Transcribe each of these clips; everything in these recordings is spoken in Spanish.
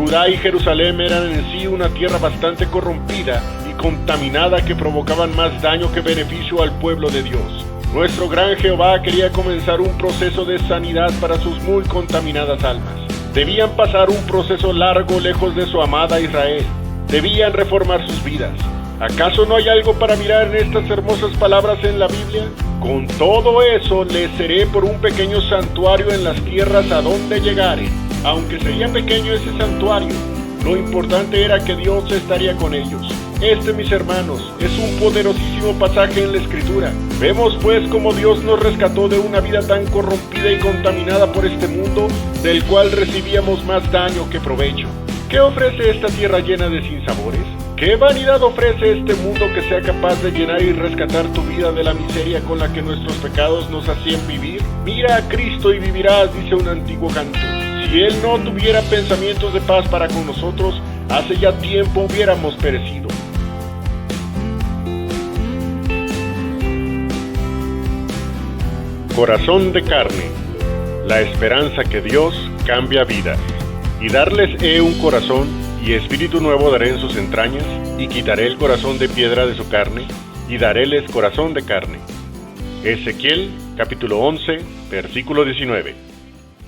Judá y Jerusalén eran en sí una tierra bastante corrompida y contaminada que provocaban más daño que beneficio al pueblo de Dios. Nuestro gran Jehová quería comenzar un proceso de sanidad para sus muy contaminadas almas. Debían pasar un proceso largo lejos de su amada Israel. Debían reformar sus vidas. ¿Acaso no hay algo para mirar en estas hermosas palabras en la Biblia? Con todo eso les seré por un pequeño santuario en las tierras a donde llegare. Aunque sería pequeño ese santuario, lo importante era que Dios estaría con ellos. Mis hermanos, es un poderosísimo pasaje en la Escritura. Vemos pues cómo Dios nos rescató de una vida tan corrompida y contaminada por este mundo, del cual recibíamos más daño que provecho. ¿Qué ofrece esta tierra llena de sinsabores? ¿Qué vanidad ofrece este mundo que sea capaz de llenar y rescatar tu vida de la miseria con la que nuestros pecados nos hacían vivir? Mira a Cristo y vivirás, dice un antiguo canto. Si Él no tuviera pensamientos de paz para con nosotros, hace ya tiempo hubiéramos perecido. Corazón de carne, la esperanza que Dios cambia vidas. Y darles un corazón, y espíritu nuevo daré en sus entrañas, y quitaré el corazón de piedra de su carne, y daréles corazón de carne. Ezequiel, capítulo 11, versículo 19.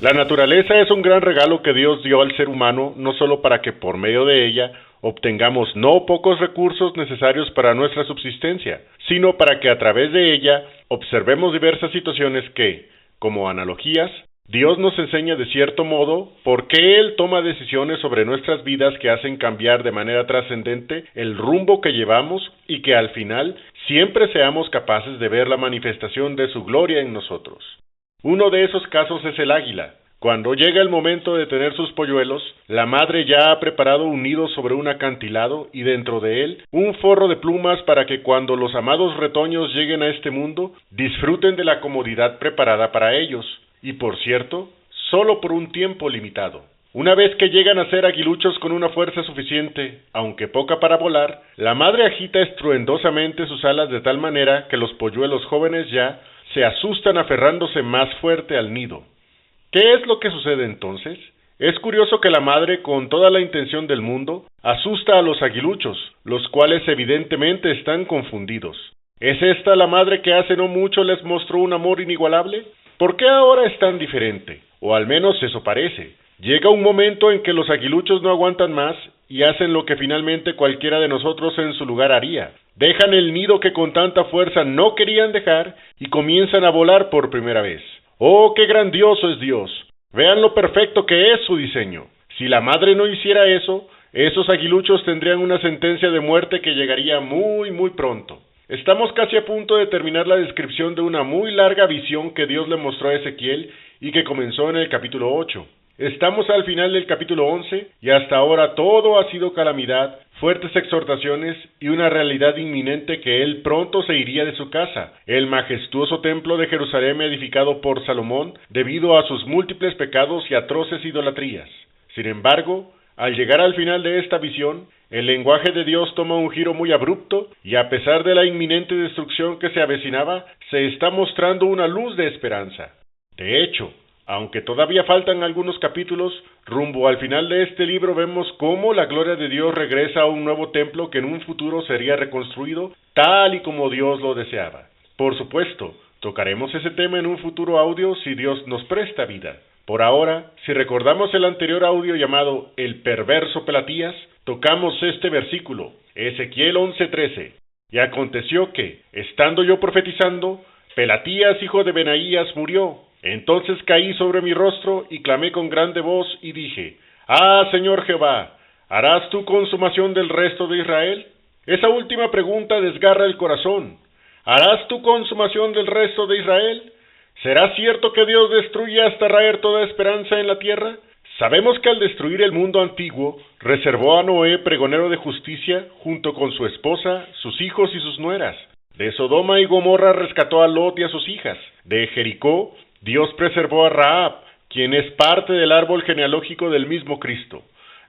La naturaleza es un gran regalo que Dios dio al ser humano, no solo para que por medio de ella obtengamos no pocos recursos necesarios para nuestra subsistencia, sino para que a través de ella observemos diversas situaciones que, como analogías, Dios nos enseña de cierto modo por qué Él toma decisiones sobre nuestras vidas que hacen cambiar de manera trascendente el rumbo que llevamos y que al final siempre seamos capaces de ver la manifestación de su gloria en nosotros. Uno de esos casos es el águila. Cuando llega el momento de tener sus polluelos, la madre ya ha preparado un nido sobre un acantilado y dentro de él un forro de plumas para que cuando los amados retoños lleguen a este mundo, disfruten de la comodidad preparada para ellos. Y por cierto, solo por un tiempo limitado. Una vez que llegan a ser aguiluchos con una fuerza suficiente, aunque poca para volar, la madre agita estruendosamente sus alas de tal manera que los polluelos jóvenes ya se asustan aferrándose más fuerte al nido. ¿Qué es lo que sucede entonces? Es curioso que la madre, con toda la intención del mundo, asusta a los aguiluchos, los cuales evidentemente están confundidos. ¿Es esta la madre que hace no mucho les mostró un amor inigualable? ¿Por qué ahora es tan diferente? O al menos eso parece. Llega un momento en que los aguiluchos no aguantan más y hacen lo que finalmente cualquiera de nosotros en su lugar haría. Dejan el nido que con tanta fuerza no querían dejar y comienzan a volar por primera vez. ¡Oh, qué grandioso es Dios! Vean lo perfecto que es su diseño. Si la madre no hiciera eso, esos aguiluchos tendrían una sentencia de muerte que llegaría muy, muy pronto. Estamos casi a punto de terminar la descripción de una muy larga visión que Dios le mostró a Ezequiel y que comenzó en el capítulo 8. Estamos al final del capítulo 11 y hasta ahora todo ha sido calamidad, fuertes exhortaciones y una realidad inminente que él pronto se iría de su casa, el majestuoso templo de Jerusalén edificado por Salomón debido a sus múltiples pecados y atroces idolatrías. Sin embargo, al llegar al final de esta visión, el lenguaje de Dios toma un giro muy abrupto y a pesar de la inminente destrucción que se avecinaba, se está mostrando una luz de esperanza. De hecho, aunque todavía faltan algunos capítulos, rumbo al final de este libro vemos cómo la gloria de Dios regresa a un nuevo templo que en un futuro sería reconstruido tal y como Dios lo deseaba. Por supuesto, tocaremos ese tema en un futuro audio si Dios nos presta vida. Por ahora, si recordamos el anterior audio llamado El perverso Pelatías, tocamos este versículo, Ezequiel 11:13. Y aconteció que, estando yo profetizando, Pelatías, hijo de Benaías, murió. Entonces caí sobre mi rostro y clamé con grande voz y dije, «Ah, Señor Jehová, ¿harás tú consumación del resto de Israel?» Esa última pregunta desgarra el corazón. ¿Harás tú consumación del resto de Israel? ¿Será cierto que Dios destruye hasta raer toda esperanza en la tierra? Sabemos que al destruir el mundo antiguo, reservó a Noé, pregonero de justicia, junto con su esposa, sus hijos y sus nueras. De Sodoma y Gomorra rescató a Lot y a sus hijas. De Jericó, Dios preservó a Rahab, quien es parte del árbol genealógico del mismo Cristo.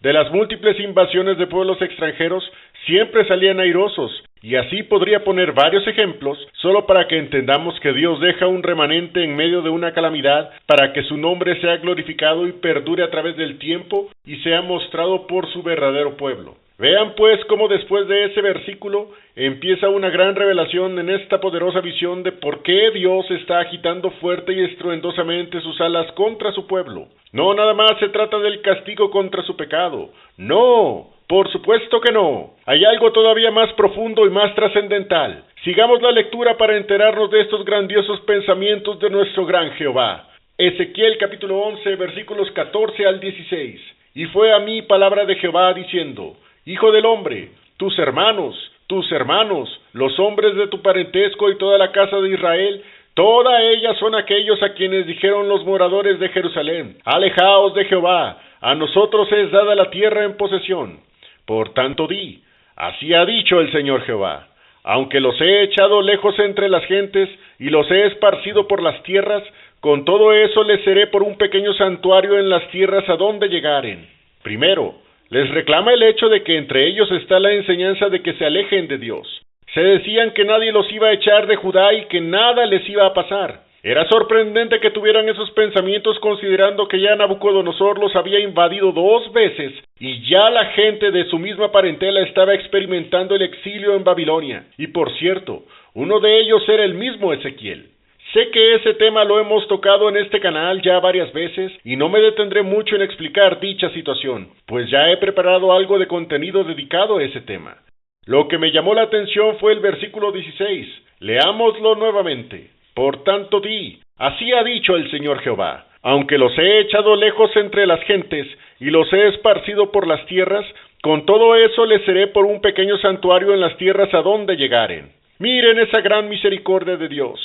De las múltiples invasiones de pueblos extranjeros, siempre salían airosos, Y así podría poner varios ejemplos, solo para que entendamos que Dios deja un remanente en medio de una calamidad, para que su nombre sea glorificado y perdure a través del tiempo, y sea mostrado por su verdadero pueblo. Vean pues cómo después de ese versículo empieza una gran revelación en esta poderosa visión de por qué Dios está agitando fuerte y estruendosamente sus alas contra su pueblo. No nada más se trata del castigo contra su pecado. No, por supuesto que no. Hay algo todavía más profundo y más trascendental. Sigamos la lectura para enterarnos de estos grandiosos pensamientos de nuestro gran Jehová. Ezequiel capítulo 11, versículos 14 al 16. Y fue a mí palabra de Jehová diciendo: Hijo del hombre, tus hermanos, los hombres de tu parentesco y toda la casa de Israel, toda ella son aquellos a quienes dijeron los moradores de Jerusalén: Alejaos de Jehová, a nosotros es dada la tierra en posesión. Por tanto di: así ha dicho el Señor Jehová: aunque los he echado lejos entre las gentes y los he esparcido por las tierras, con todo eso les seré por un pequeño santuario en las tierras a donde llegaren. Primero, les reclama el hecho de que entre ellos está la enseñanza de que se alejen de Dios. Se decían que nadie los iba a echar de Judá y que nada les iba a pasar. Era sorprendente que tuvieran esos pensamientos considerando que ya Nabucodonosor los había invadido 2 veces y ya la gente de su misma parentela estaba experimentando el exilio en Babilonia. Y por cierto, uno de ellos era el mismo Ezequiel. Sé que ese tema lo hemos tocado en este canal ya varias veces y no me detendré mucho en explicar dicha situación, pues ya he preparado algo de contenido dedicado a ese tema. Lo que me llamó la atención fue el versículo 16. Leámoslo nuevamente. Por tanto di: así ha dicho el Señor Jehová: aunque los he echado lejos entre las gentes y los he esparcido por las tierras, con todo eso les seré por un pequeño santuario en las tierras a donde llegaren. Miren esa gran misericordia de Dios.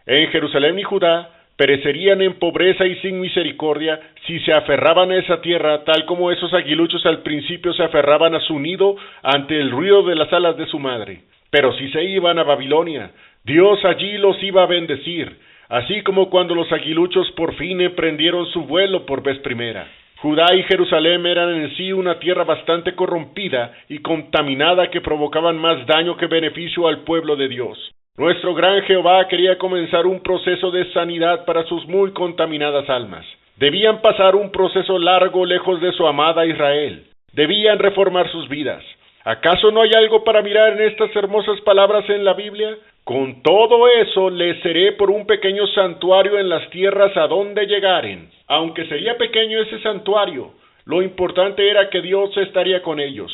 En Jerusalén y Judá perecerían en pobreza y sin misericordia si se aferraban a esa tierra, tal como esos aguiluchos al principio se aferraban a su nido ante el ruido de las alas de su madre. Pero si se iban a Babilonia, Dios allí los iba a bendecir, así como cuando los aguiluchos por fin emprendieron su vuelo por vez primera. Judá y Jerusalén eran en sí una tierra bastante corrompida y contaminada que provocaban más daño que beneficio al pueblo de Dios. Nuestro gran Jehová quería comenzar un proceso de sanidad para sus muy contaminadas almas. Debían pasar un proceso largo lejos de su amada Israel. Debían reformar sus vidas. ¿Acaso no hay algo para mirar en estas hermosas palabras en la Biblia? Con todo eso les seré por un pequeño santuario en las tierras a donde llegaren. Aunque sería pequeño ese santuario, lo importante era que Dios estaría con ellos.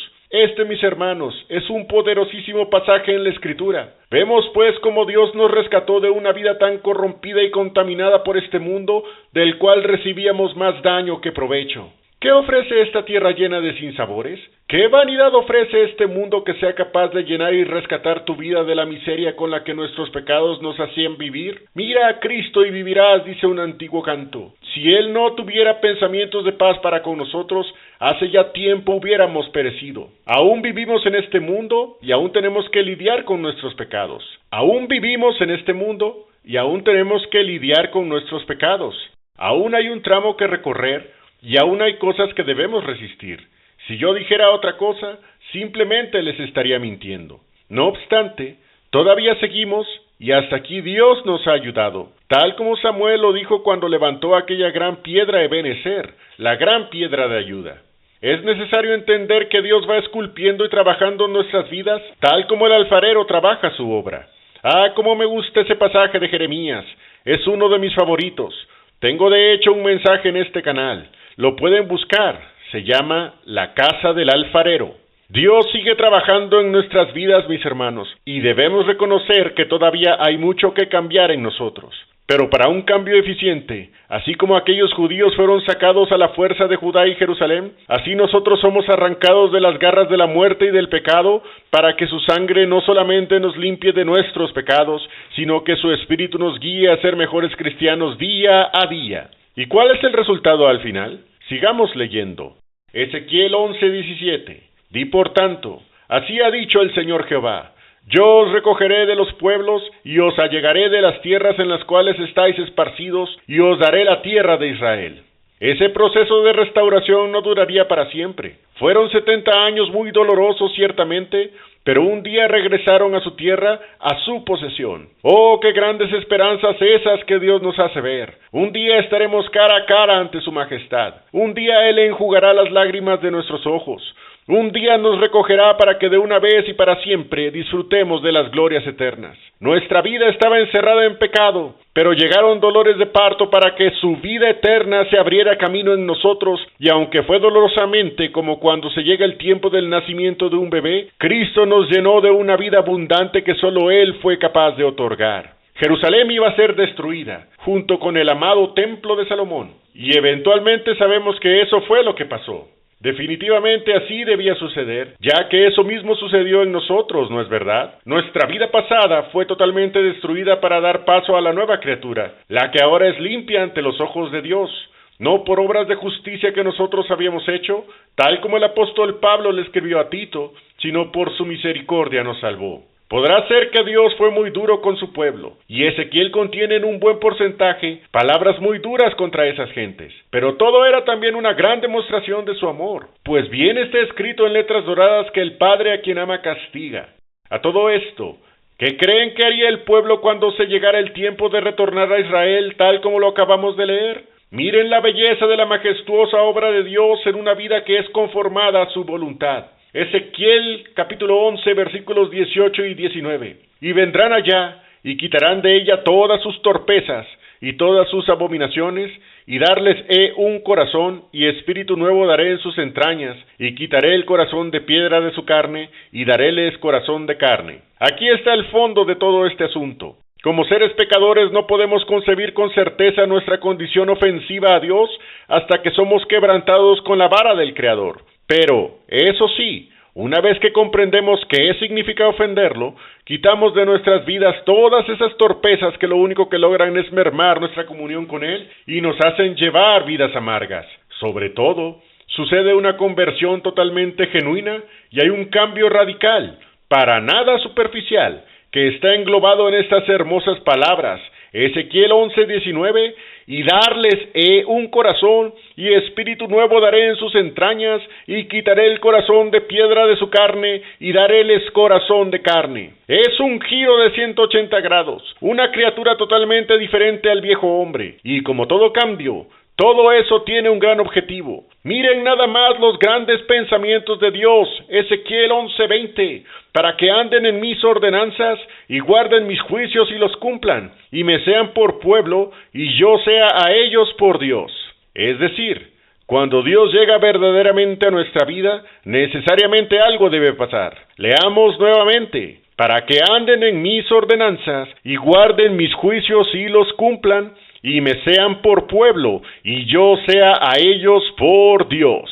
Mis hermanos, es un poderosísimo pasaje en la Escritura. Vemos pues cómo Dios nos rescató de una vida tan corrompida y contaminada por este mundo, del cual recibíamos más daño que provecho. ¿Qué ofrece esta tierra llena de sinsabores? ¿Qué vanidad ofrece este mundo que sea capaz de llenar y rescatar tu vida de la miseria con la que nuestros pecados nos hacían vivir? Mira a Cristo y vivirás, dice un antiguo canto. Si Él no tuviera pensamientos de paz para con nosotros, hace ya tiempo hubiéramos perecido. Aún vivimos en este mundo y aún tenemos que lidiar con nuestros pecados. Aún vivimos en este mundo y aún tenemos que lidiar con nuestros pecados. Aún hay un tramo que recorrer y aún hay cosas que debemos resistir. Si yo dijera otra cosa, simplemente les estaría mintiendo. No obstante, todavía seguimos y hasta aquí Dios nos ha ayudado, tal como Samuel lo dijo cuando levantó aquella gran piedra Ebenezer, la gran piedra de ayuda. Es necesario entender que Dios va esculpiendo y trabajando en nuestras vidas, tal como el alfarero trabaja su obra. Ah, cómo me gusta ese pasaje de Jeremías, es uno de mis favoritos. Tengo de hecho un mensaje en este canal. Lo pueden buscar, se llama La Casa del Alfarero. Dios sigue trabajando en nuestras vidas, mis hermanos, y debemos reconocer que todavía hay mucho que cambiar en nosotros. Pero para un cambio eficiente, así como aquellos judíos fueron sacados a la fuerza de Judá y Jerusalén, así nosotros somos arrancados de las garras de la muerte y del pecado, para que su sangre no solamente nos limpie de nuestros pecados, sino que su espíritu nos guíe a ser mejores cristianos día a día. ¿Y cuál es el resultado al final? Sigamos leyendo. Ezequiel 11:17. Di por tanto, así ha dicho el Señor Jehová: yo os recogeré de los pueblos y os allegaré de las tierras en las cuales estáis esparcidos y os daré la tierra de Israel. Ese proceso de restauración no duraría para siempre. Fueron 70 años muy dolorosos ciertamente, pero un día regresaron a su tierra, a su posesión. ¡Oh, qué grandes esperanzas esas que Dios nos hace ver! Un día estaremos cara a cara ante su majestad. Un día Él enjugará las lágrimas de nuestros ojos. Un día nos recogerá para que de una vez y para siempre disfrutemos de las glorias eternas. Nuestra vida estaba encerrada en pecado, pero llegaron dolores de parto para que su vida eterna se abriera camino en nosotros, y aunque fue dolorosamente como cuando se llega el tiempo del nacimiento de un bebé, Cristo nos llenó de una vida abundante que solo Él fue capaz de otorgar. Jerusalén iba a ser destruida, junto con el amado templo de Salomón, y eventualmente sabemos que eso fue lo que pasó. Definitivamente así debía suceder, ya que eso mismo sucedió en nosotros, ¿no es verdad? Nuestra vida pasada fue totalmente destruida para dar paso a la nueva criatura, la que ahora es limpia ante los ojos de Dios, no por obras de justicia que nosotros habíamos hecho, tal como el apóstol Pablo le escribió a Tito, sino por su misericordia nos salvó. Podrá ser que Dios fue muy duro con su pueblo, y Ezequiel contiene en un buen porcentaje palabras muy duras contra esas gentes, pero todo era también una gran demostración de su amor, pues bien está escrito en letras doradas que el Padre a quien ama castiga. A todo esto, ¿qué creen que haría el pueblo cuando se llegara el tiempo de retornar a Israel tal como lo acabamos de leer? Miren la belleza de la majestuosa obra de Dios en una vida que es conformada a su voluntad. Ezequiel capítulo 11 versículos 18 y 19. Y vendrán allá, y quitarán de ella todas sus torpezas, y todas sus abominaciones, y darles un corazón, y espíritu nuevo daré en sus entrañas, y quitaré el corazón de piedra de su carne, y daréles corazón de carne. Aquí está el fondo de todo este asunto. Como seres pecadores no podemos concebir con certeza nuestra condición ofensiva a Dios hasta que somos quebrantados con la vara del Creador. Pero, eso sí, una vez que comprendemos qué significa ofenderlo, quitamos de nuestras vidas todas esas torpezas que lo único que logran es mermar nuestra comunión con Él y nos hacen llevar vidas amargas. Sobre todo, sucede una conversión totalmente genuina y hay un cambio radical, para nada superficial, que está englobado en estas hermosas palabras, Ezequiel 11:19, y darles un corazón, y espíritu nuevo daré en sus entrañas, y quitaré el corazón de piedra de su carne, y daréles corazón de carne. Es un giro de 180 grados, una criatura totalmente diferente al viejo hombre, y como todo cambio, todo eso tiene un gran objetivo. Miren nada más los grandes pensamientos de Dios, Ezequiel 11:20, para que anden en mis ordenanzas y guarden mis juicios y los cumplan, y me sean por pueblo y yo sea a ellos por Dios. Es decir, cuando Dios llega verdaderamente a nuestra vida, necesariamente algo debe pasar. Leamos nuevamente. Para que anden en mis ordenanzas y guarden mis juicios y los cumplan, y me sean por pueblo, y yo sea a ellos por Dios.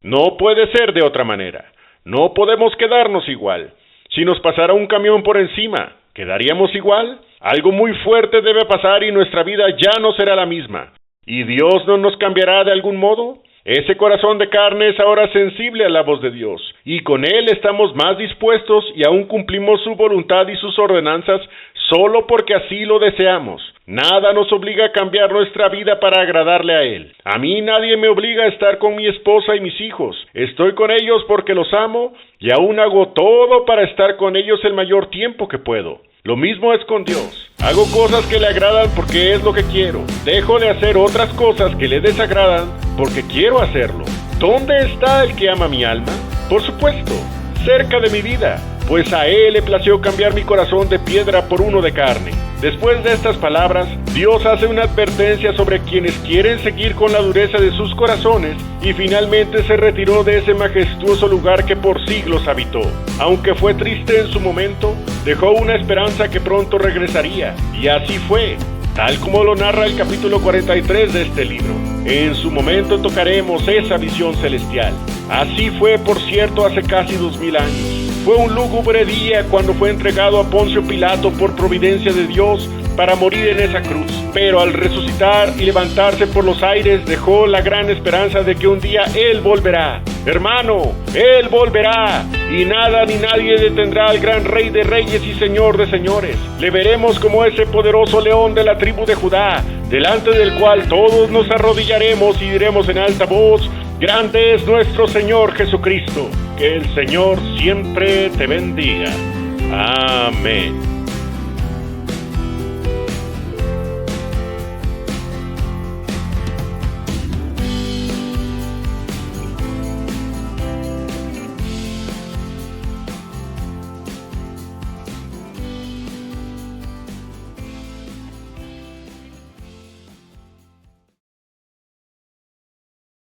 No puede ser de otra manera. No podemos quedarnos igual. Si nos pasara un camión por encima, ¿quedaríamos igual? Algo muy fuerte debe pasar y nuestra vida ya no será la misma. ¿Y Dios no nos cambiará de algún modo? Ese corazón de carne es ahora sensible a la voz de Dios, y con Él estamos más dispuestos y aún cumplimos su voluntad y sus ordenanzas solo porque así lo deseamos. Nada nos obliga a cambiar nuestra vida para agradarle a Él. A mí nadie me obliga a estar con mi esposa y mis hijos. Estoy con ellos porque los amo y aún hago todo para estar con ellos el mayor tiempo que puedo. Lo mismo es con Dios. Hago cosas que le agradan porque es lo que quiero. Dejo de hacer otras cosas que le desagradan porque quiero hacerlo. ¿Dónde está el que ama mi alma? Por supuesto, cerca de mi vida, pues a Él le plació cambiar mi corazón de piedra por uno de carne. Después de estas palabras, Dios hace una advertencia sobre quienes quieren seguir con la dureza de sus corazones y finalmente se retiró de ese majestuoso lugar que por siglos habitó. Aunque fue triste en su momento, dejó una esperanza que pronto regresaría, y así fue, tal como lo narra el capítulo 43 de este libro. En su momento tocaremos esa visión celestial. Así fue, por cierto, hace casi 2000 años. Fue un lúgubre día cuando fue entregado a Poncio Pilato por providencia de Dios para morir en esa cruz. Pero al resucitar y levantarse por los aires dejó la gran esperanza de que un día Él volverá. Hermano, Él volverá y nada ni nadie detendrá al gran Rey de Reyes y Señor de Señores. Le veremos como ese poderoso león de la tribu de Judá, delante del cual todos nos arrodillaremos y diremos en alta voz: grande es nuestro Señor Jesucristo. Que el Señor siempre te bendiga. Amén.